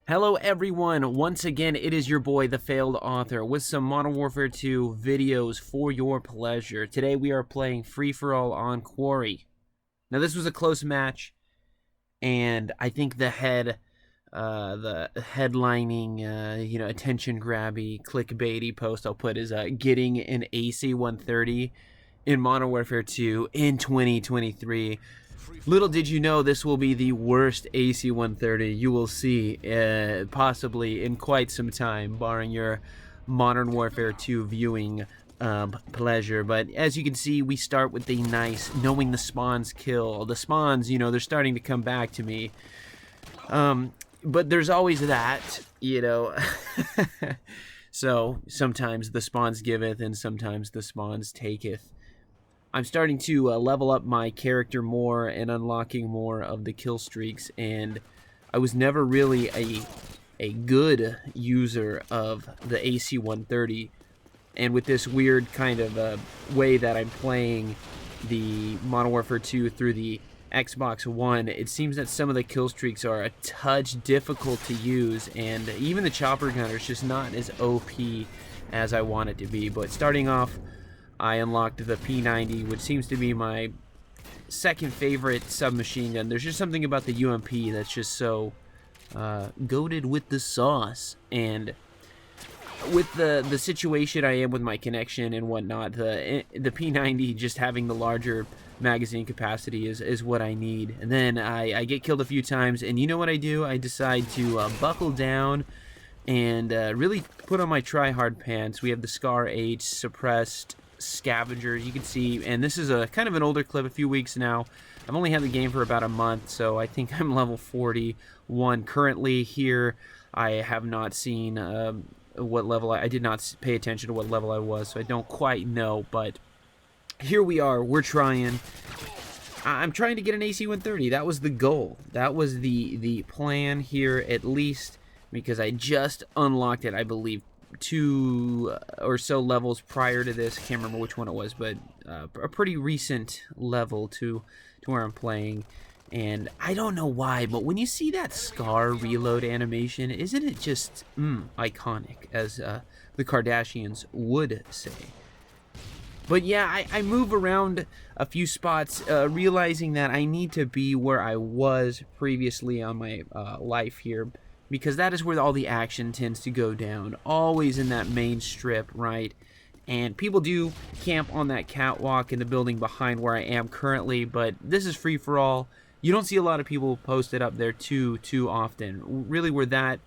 Hello everyone, once again it is your boy the Failed Author with some Modern Warfare 2 videos for your pleasure. Today we are playing free-for-all on Quarry. Now this was a close match, and I think the headlining, attention-grabby, clickbaity post I'll put is getting an AC-130 in Modern Warfare 2 in 2023. Little did you know this will be the worst AC-130 you will see possibly in quite some time, barring your Modern Warfare 2 viewing pleasure. But as you can see, we start with the nice, knowing the spawns kill. The spawns, they're starting to come back to me. But there's always that, So sometimes the spawns giveth and sometimes the spawns taketh. I'm starting to level up my character more and unlocking more of the kill streaks, and I was never really a good user of the AC-130, and with this weird kind of way that I'm playing the Modern Warfare 2 through the Xbox One, it seems that some of the kill streaks are a touch difficult to use, and even the chopper gunner is just not as OP as I want it to be. But starting off, I unlocked the P90, which seems to be my second favorite submachine gun. There's just something about the UMP that's just so goated with the sauce. And with the situation I am with my connection and whatnot, the P90 just having the larger magazine capacity is what I need. And then I get killed a few times, and you know what I do? I decide to buckle down and really put on my try-hard pants. We have the Scar H suppressed scavenger, you can see, and this is a kind of an older clip, a few weeks now. I've only had the game for about a month, so I think I'm level 41 currently here. I have not seen what level I did not pay attention to what level I was, so I don't quite know, but here we are. We're trying. I'm trying to get an AC-130. That was the goal. That was the plan here, at least, because I just unlocked it, I believe, 2 or so levels prior to this. Can't remember which one it was, but a pretty recent level to where I'm playing. And I don't know why, but when you see that Scar reload animation, isn't it just iconic, as the Kardashians would say? But yeah, I move around a few spots, realizing that I need to be where I was previously on my life here, because that is where all the action tends to go down, always in that main strip, right? And people do camp on that catwalk in the building behind where I am currently, but this is free-for-all. You don't see a lot of people posted up there too often. Really, where that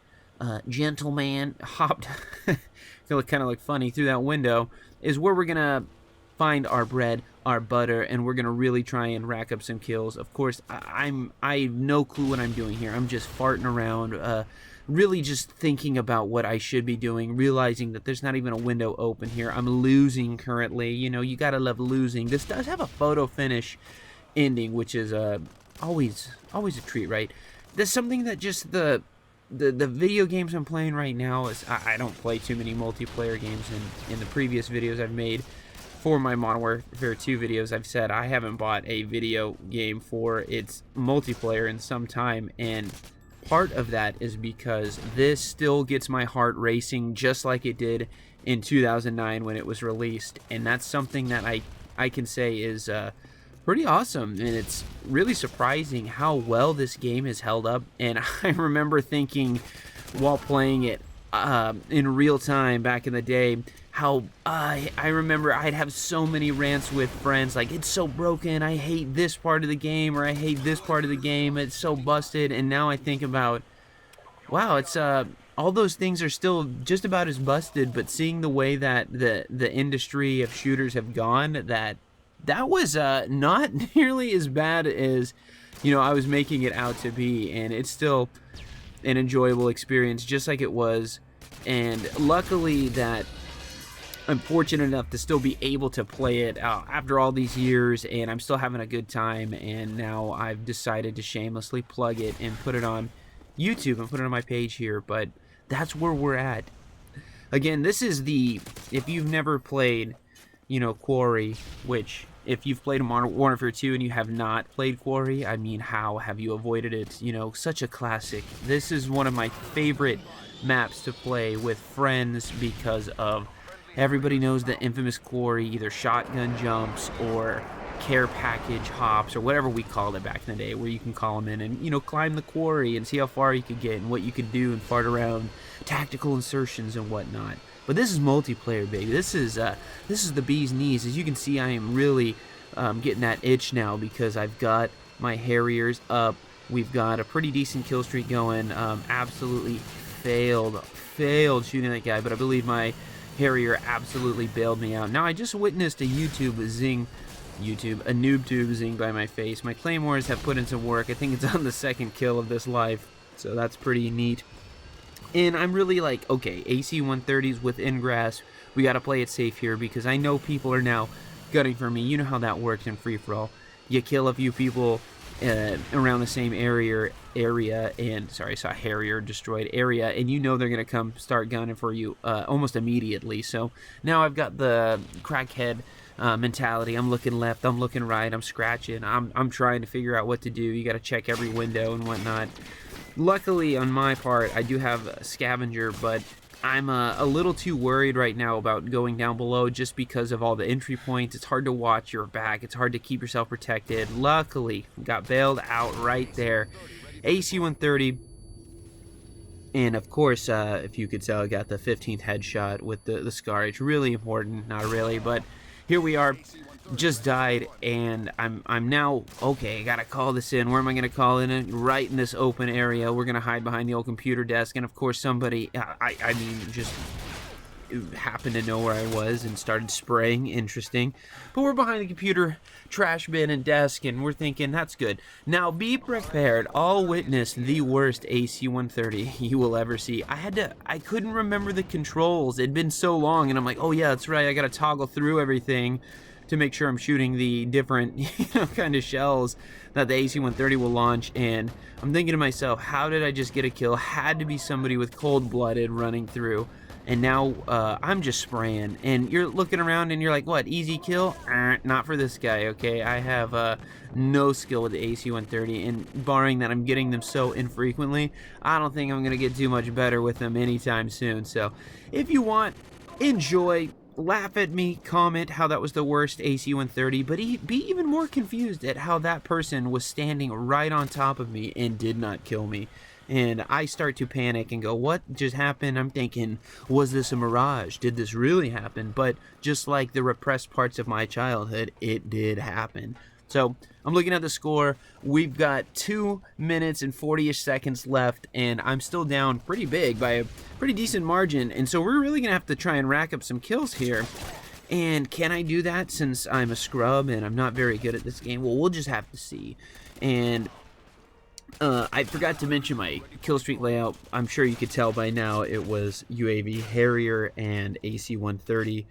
gentleman hopped, feel kind of like funny, through that window, is where we're gonna find our bread, our butter, and we're gonna really try and rack up some kills. Of course, I have no clue what I'm doing here. I'm just farting around, really just thinking about what I should be doing, realizing that there's not even a window open here. I'm losing currently. You gotta love losing. This does have a photo finish ending, which is always a treat, right? There's something that just the video games I'm playing right now is I don't play too many multiplayer games. In the previous videos I've made for my Modern Warfare 2 videos, I've said I haven't bought a video game for its multiplayer in some time, and part of that is because this still gets my heart racing just like it did in 2009 when it was released, and that's something that I can say is pretty awesome, and it's really surprising how well this game has held up. And I remember thinking while playing it in real time back in the day, how I remember I'd have so many rants with friends like, it's so broken, I hate this part of the game, or I hate this part of the game, it's so busted. And now I think about, wow, it's all those things are still just about as busted, but seeing the way that the industry of shooters have gone, that was not nearly as bad as I was making it out to be, and it's still an enjoyable experience just like it was. And luckily that I'm fortunate enough to still be able to play it after all these years, and I'm still having a good time. And now I've decided to shamelessly plug it and put it on YouTube and put it on my page here. But that's where we're at. Again, this is if you've never played Quarry, which If you've played Modern Warfare 2 and you have not played Quarry, I mean, how have you avoided it? You know, such a classic. This is one of my favorite maps to play with friends because of everybody knows the infamous Quarry, either shotgun jumps or care package hops or whatever we called it back in the day, where you can call them in and, you know, climb the Quarry and see how far you could get and what you could do and fart around tactical insertions and whatnot. But this is multiplayer, baby. This is the bee's knees. As you can see, I am really getting that itch now because I've got my Harriers up. We've got a pretty decent kill streak going. Absolutely failed shooting that guy, but I believe my Harrier absolutely bailed me out. Now, I just witnessed a noob tube zing by my face. My claymores have put in some work. I think it's on the second kill of this life, so that's pretty neat. And I'm really like, okay, AC-130s within grasp. We got to play it safe here because I know people are now gunning for me. You know how that works in free-for-all. You kill a few people around the same area, and sorry, I saw Harrier destroyed area, and you know they're gonna come start gunning for you almost immediately. So now I've got the crackhead mentality. I'm looking left, I'm looking right, I'm scratching, I'm trying to figure out what to do. You got to check every window and whatnot. Luckily, on my part, I do have a scavenger, but I'm a little too worried right now about going down below just because of all the entry points. It's hard to watch your back. It's hard to keep yourself protected. Luckily, got bailed out right there. AC-130. And, of course, if you could tell, I got the 15th headshot with the scar. It's really important. Not really, but here we are. Just died, and I'm now, okay, I gotta call this in. Where am I gonna call it in? Right in this open area. We're gonna hide behind the old computer desk, and of course somebody, I mean, just happened to know where I was and started spraying. Interesting. But we're behind the computer trash bin and desk, and we're thinking, that's good. Now, be prepared. I'll witness the worst AC-130 you will ever see. I couldn't remember the controls. It'd been so long, and I'm like, oh yeah, that's right, I gotta toggle through everything to make sure I'm shooting the different, kind of shells that the AC-130 will launch. And I'm thinking to myself, how did I just get a kill? Had to be somebody with cold-blooded running through. And now I'm just spraying. And you're looking around and you're like, what, easy kill? Not for this guy, okay? I have no skill with the AC-130, and barring that I'm getting them so infrequently, I don't think I'm going to get too much better with them anytime soon. So if you want, enjoy. Laugh at me, comment how that was the worst AC-130, but be even more confused at how that person was standing right on top of me and did not kill me. And I start to panic and go, what just happened? I'm thinking, was this a mirage? Did this really happen? But just like the repressed parts of my childhood, it did happen. So I'm looking at the score. We've got 2 minutes and 40-ish seconds left, and I'm still down pretty big by a pretty decent margin. And so we're really going to have to try and rack up some kills here. And can I do that since I'm a scrub and I'm not very good at this game? Well, we'll just have to see. And I forgot to mention my kill streak layout. I'm sure you could tell by now it was UAV, Harrier, and AC-130.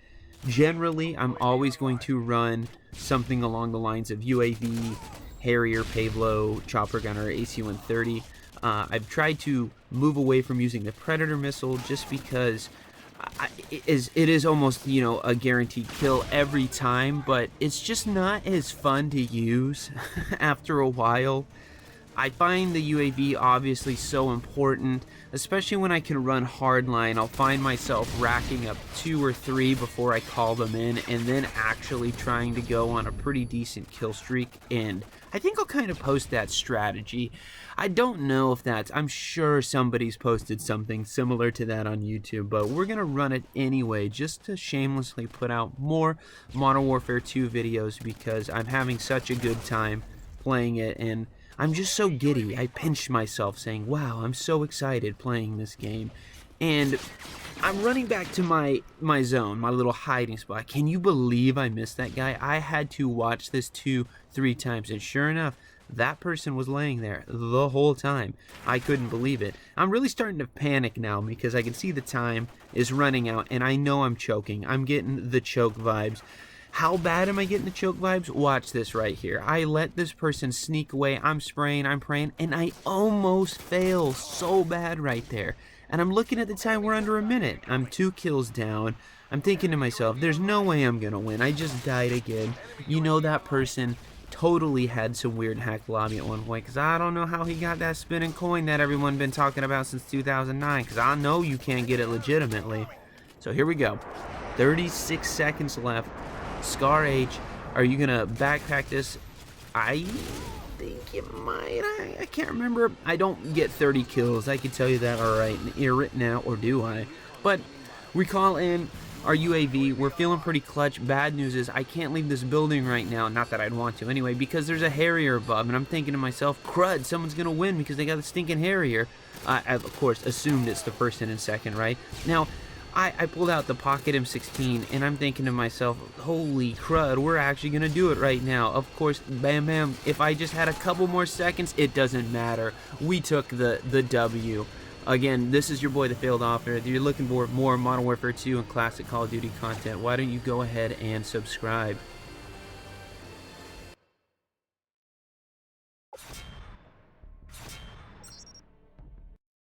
Generally, I'm always going to run something along the lines of UAV, Harrier, Pavlo, Chopper Gunner, AC-130. I've tried to move away from using the Predator missile just because it is almost, you know, a guaranteed kill every time, but it's just not as fun to use after a while. I find the UAV obviously so important, especially when I can run hardline. I'll find myself racking up 2 or 3 before I call them in, and then actually trying to go on a pretty decent kill streak. And I think I'll kind of post that strategy. I don't know if I'm sure somebody's posted something similar to that on YouTube, but we're gonna run it anyway just to shamelessly put out more Modern Warfare 2 videos because I'm having such a good time playing it, and I'm just so giddy. I pinched myself saying, wow, I'm so excited playing this game. And I'm running back to my zone, my little hiding spot. Can you believe I missed that guy? I had to watch this 2-3 times, and sure enough, that person was laying there the whole time. I couldn't believe it. I'm really starting to panic now because I can see the time is running out, and I know I'm choking. I'm getting the choke vibes. How bad am I getting the choke vibes? Watch this right here. I let this person sneak away. I'm spraying, I'm praying, and I almost fail so bad right there. And I'm looking at the time, we're under a minute. I'm 2 kills down. I'm thinking to myself, there's no way I'm gonna win. I just died again. You know, that person totally had some weird hack lobby at one point, because I don't know how he got that spinning coin that everyone been talking about since 2009, because I know you can't get it legitimately. So here we go. 36 seconds left. Scar H, are you gonna backpack this? I think you might. I can't remember. I don't get 30 kills. I can tell you that right now, or do I? But we call in our UAV. We're feeling pretty clutch. Bad news is I can't leave this building right now. Not that I'd want to anyway, because there's a Harrier above, and I'm thinking to myself, crud, someone's gonna win because they got a stinking Harrier. I've, of course, assumed it's the person in second, right? Now, I pulled out the Pocket M16, and I'm thinking to myself, holy crud, we're actually going to do it right now. Of course, bam, bam, if I just had a couple more seconds, it doesn't matter. We took the W. Again, this is your boy, The Failed Operator. If you're looking for more Modern Warfare 2 and classic Call of Duty content, why don't you go ahead and subscribe.